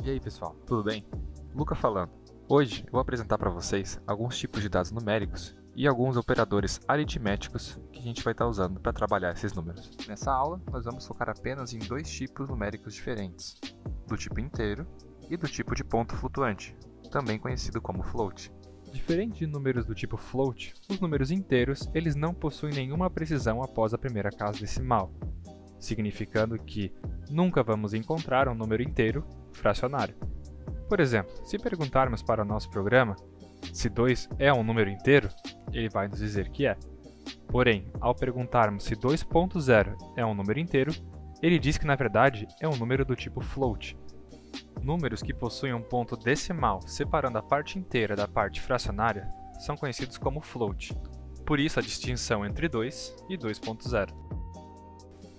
E aí pessoal, tudo bem? Luca falando. Hoje eu vou apresentar para vocês alguns tipos de dados numéricos e alguns operadores aritméticos que a gente vai estar usando para trabalhar esses números. Nessa aula nós vamos focar apenas em dois tipos numéricos diferentes, do tipo inteiro e do tipo de ponto flutuante, também conhecido como float. Diferente de números do tipo float, os números inteiros eles não possuem nenhuma precisão após a primeira casa decimal, significando que nunca vamos encontrar um número inteiro fracionário. Por exemplo, se perguntarmos para o nosso programa se 2 é um número inteiro, ele vai nos dizer que é. Porém, ao perguntarmos se 2.0 é um número inteiro, ele diz que na verdade é um número do tipo float. Números que possuem um ponto decimal separando a parte inteira da parte fracionária são conhecidos como float. Por isso a distinção entre 2 e 2.0.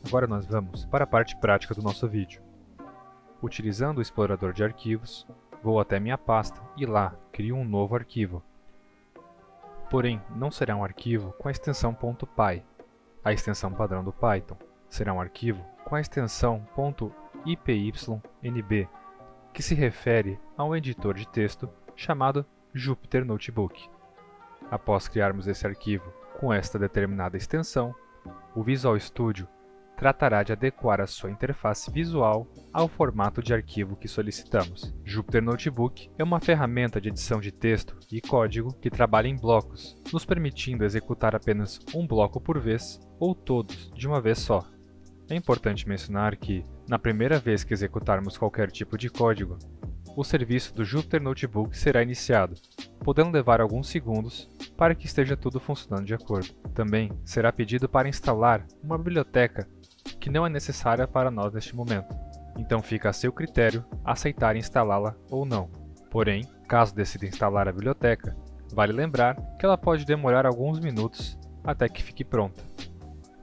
Agora nós vamos para a parte prática do nosso vídeo. Utilizando o explorador de arquivos, vou até minha pasta e lá crio um novo arquivo. Porém, não será um arquivo com a extensão .py, a extensão padrão do Python. Será um arquivo com a extensão .ipynb, que se refere a um editor de texto chamado Jupyter Notebook. Após criarmos esse arquivo com esta determinada extensão, o Visual Studio tratará de adequar a sua interface visual ao formato de arquivo que solicitamos. Jupyter Notebook é uma ferramenta de edição de texto e código que trabalha em blocos, nos permitindo executar apenas um bloco por vez ou todos de uma vez só. É importante mencionar que, na primeira vez que executarmos qualquer tipo de código, o serviço do Jupyter Notebook será iniciado, podendo levar alguns segundos para que esteja tudo funcionando de acordo. Também será pedido para instalar uma biblioteca que não é necessária para nós neste momento, então fica a seu critério aceitar instalá-la ou não. Porém, caso decida instalar a biblioteca, vale lembrar que ela pode demorar alguns minutos até que fique pronta.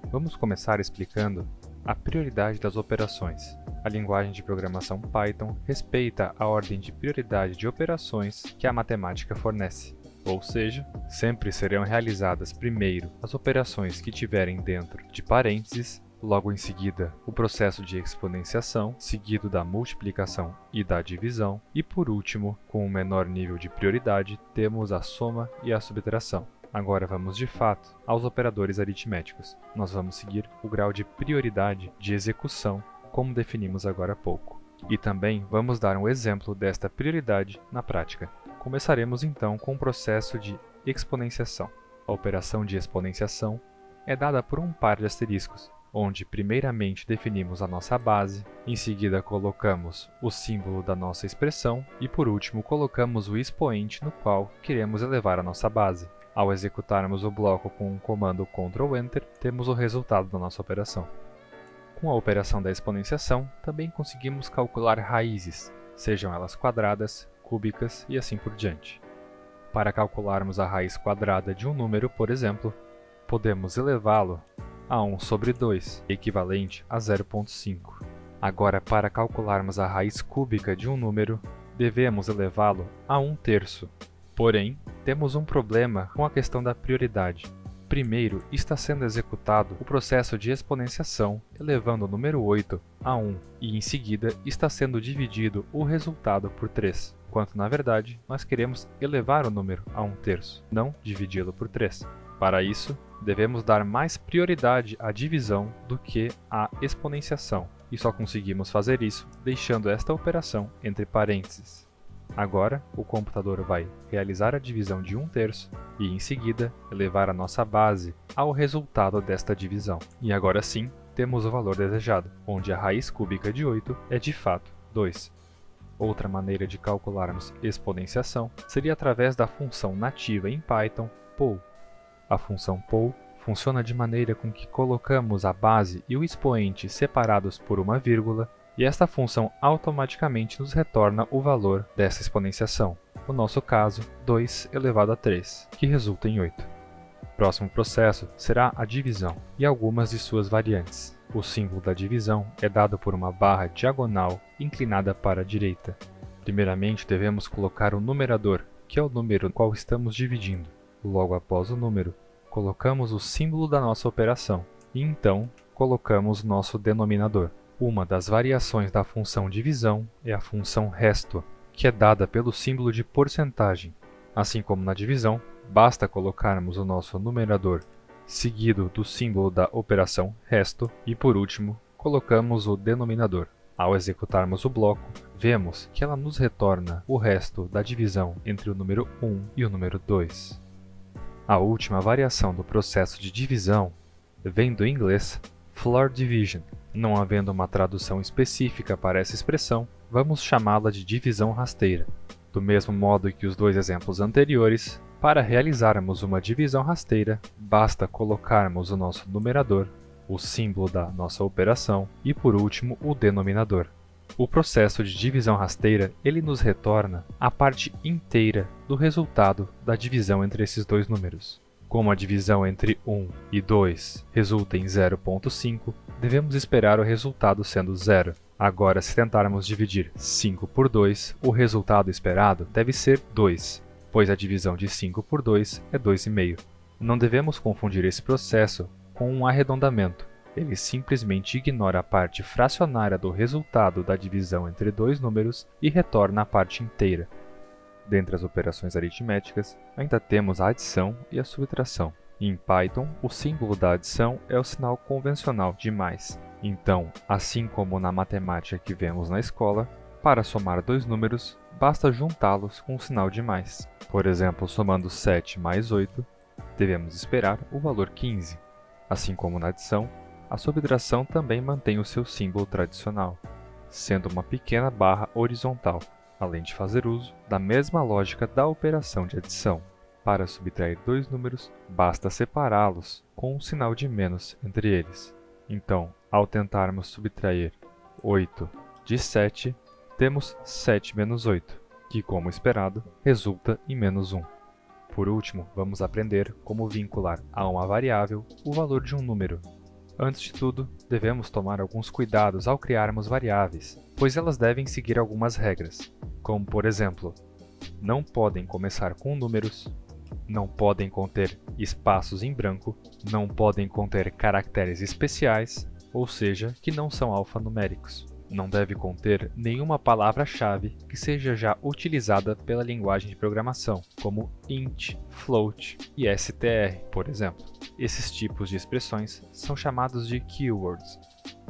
Vamos começar explicando a prioridade das operações. A linguagem de programação Python respeita a ordem de prioridade de operações que a matemática fornece. Ou seja, sempre serão realizadas primeiro as operações que tiverem dentro de parênteses, logo em seguida o processo de exponenciação, seguido da multiplicação e da divisão, e por último, com o menor nível de prioridade, temos a soma e a subtração. Agora vamos de fato aos operadores aritméticos. Nós vamos seguir o grau de prioridade de execução, como definimos agora há pouco. E também vamos dar um exemplo desta prioridade na prática. Começaremos então com o processo de exponenciação. A operação de exponenciação é dada por um par de asteriscos, onde primeiramente definimos a nossa base, em seguida colocamos o símbolo da nossa expressão e por último colocamos o expoente no qual queremos elevar a nossa base. Ao executarmos o bloco com o comando Ctrl Enter, temos o resultado da nossa operação. Com a operação da exponenciação, também conseguimos calcular raízes, sejam elas quadradas, cúbicas e assim por diante. Para calcularmos a raiz quadrada de um número, por exemplo, podemos elevá-lo a 1 sobre 2, equivalente a 0,5. Agora, para calcularmos a raiz cúbica de um número, devemos elevá-lo a 1/3. Porém, temos um problema com a questão da prioridade. Primeiro, está sendo executado o processo de exponenciação, elevando o número 8 a 1, e em seguida está sendo dividido o resultado por 3, enquanto na verdade nós queremos elevar o número a 1/3, não dividi-lo por 3. Para isso, devemos dar mais prioridade à divisão do que à exponenciação, e só conseguimos fazer isso deixando esta operação entre parênteses. Agora, o computador vai realizar a divisão de 1/3 e, em seguida, elevar a nossa base ao resultado desta divisão. E agora sim, temos o valor desejado, onde a raiz cúbica de 8 é de fato 2. Outra maneira de calcularmos exponenciação seria através da função nativa em Python, poll. A função poll funciona de maneira com que colocamos a base e o expoente separados por uma vírgula, e esta função automaticamente nos retorna o valor dessa exponenciação, no nosso caso 2 elevado a 3, que resulta em 8. O próximo processo será a divisão e algumas de suas variantes. O símbolo da divisão é dado por uma barra diagonal inclinada para a direita. Primeiramente devemos colocar o numerador, que é o número no qual estamos dividindo. Logo após o número, colocamos o símbolo da nossa operação e então colocamos nosso denominador. Uma das variações da função divisão é a função resto, que é dada pelo símbolo de porcentagem. Assim como na divisão, basta colocarmos o nosso numerador seguido do símbolo da operação resto e, por último, colocamos o denominador. Ao executarmos o bloco, vemos que ela nos retorna o resto da divisão entre o número 1 e o número 2. A última variação do processo de divisão vem do inglês floor division. Não havendo uma tradução específica para essa expressão, vamos chamá-la de divisão rasteira. Do mesmo modo que os dois exemplos anteriores, para realizarmos uma divisão rasteira, basta colocarmos o nosso numerador, o símbolo da nossa operação e, por último, o denominador. O processo de divisão rasteira ele nos retorna a parte inteira do resultado da divisão entre esses dois números. Como a divisão entre 1 e 2 resulta em 0,5, devemos esperar o resultado sendo 0. Agora, se tentarmos dividir 5 por 2, o resultado esperado deve ser 2, pois a divisão de 5 por 2 é 2,5. Não devemos confundir esse processo com um arredondamento. Ele simplesmente ignora a parte fracionária do resultado da divisão entre dois números e retorna a parte inteira. Dentre as operações aritméticas, ainda temos a adição e a subtração. Em Python, o símbolo da adição é o sinal convencional de mais. Então, assim como na matemática que vemos na escola, para somar dois números, basta juntá-los com o sinal de mais. Por exemplo, somando 7 mais 8, devemos esperar o valor 15. Assim como na adição, a subtração também mantém o seu símbolo tradicional, sendo uma pequena barra horizontal, além de fazer uso da mesma lógica da operação de adição. Para subtrair dois números, basta separá-los com um sinal de menos entre eles. Então, ao tentarmos subtrair 8 de 7, temos 7 menos 8, que, como esperado, resulta em menos 1. Por último, vamos aprender como vincular a uma variável o valor de um número. Antes de tudo, devemos tomar alguns cuidados ao criarmos variáveis, pois elas devem seguir algumas regras, como por exemplo, não podem começar com números, não podem conter espaços em branco, não podem conter caracteres especiais, ou seja, que não são alfanuméricos. Não deve conter nenhuma palavra-chave que seja já utilizada pela linguagem de programação, como int, float e str, por exemplo. Esses tipos de expressões são chamados de keywords.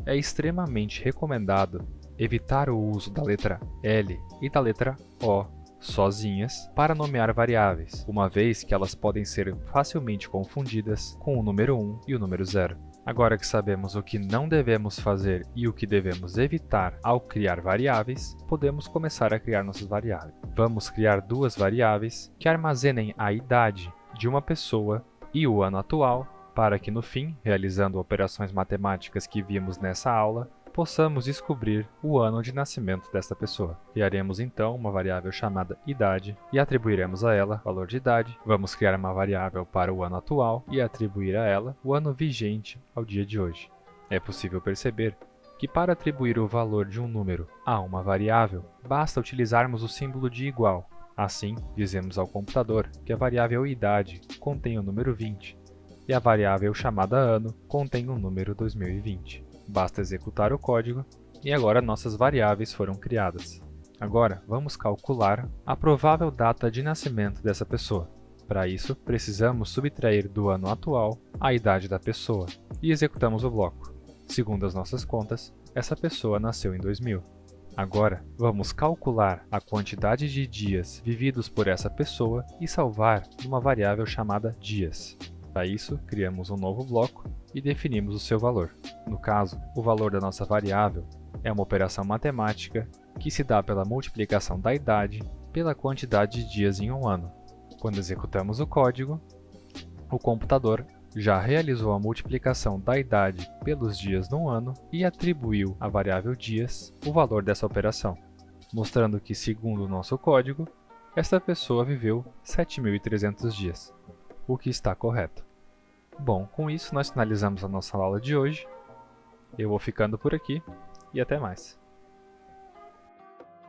É extremamente recomendado evitar o uso da letra L e da letra O sozinhas para nomear variáveis, uma vez que elas podem ser facilmente confundidas com o número 1 e o número 0. Agora que sabemos o que não devemos fazer e o que devemos evitar ao criar variáveis, podemos começar a criar nossas variáveis. Vamos criar duas variáveis que armazenem a idade de uma pessoa e o ano atual, para que no fim, realizando operações matemáticas que vimos nessa aula, possamos descobrir o ano de nascimento desta pessoa. Criaremos então uma variável chamada idade e atribuiremos a ela o valor de idade. Vamos criar uma variável para o ano atual e atribuir a ela o ano vigente ao dia de hoje. É possível perceber que para atribuir o valor de um número a uma variável, basta utilizarmos o símbolo de igual. Assim, dizemos ao computador que a variável idade contém o número 20 e a variável chamada ano contém o número 2020. Basta executar o código e agora nossas variáveis foram criadas. Agora, vamos calcular a provável data de nascimento dessa pessoa. Para isso, precisamos subtrair do ano atual a idade da pessoa e executamos o bloco. Segundo as nossas contas, essa pessoa nasceu em 2000. Agora, vamos calcular a quantidade de dias vividos por essa pessoa e salvar numa variável chamada dias. Para isso, criamos um novo bloco e definimos o seu valor. No caso, o valor da nossa variável é uma operação matemática que se dá pela multiplicação da idade pela quantidade de dias em um ano. Quando executamos o código, o computador já realizou a multiplicação da idade pelos dias num ano e atribuiu à variável dias o valor dessa operação, mostrando que, segundo o nosso código, esta pessoa viveu 7.300 dias, o que está correto. Bom, com isso nós finalizamos a nossa aula de hoje. Eu vou ficando por aqui e até mais.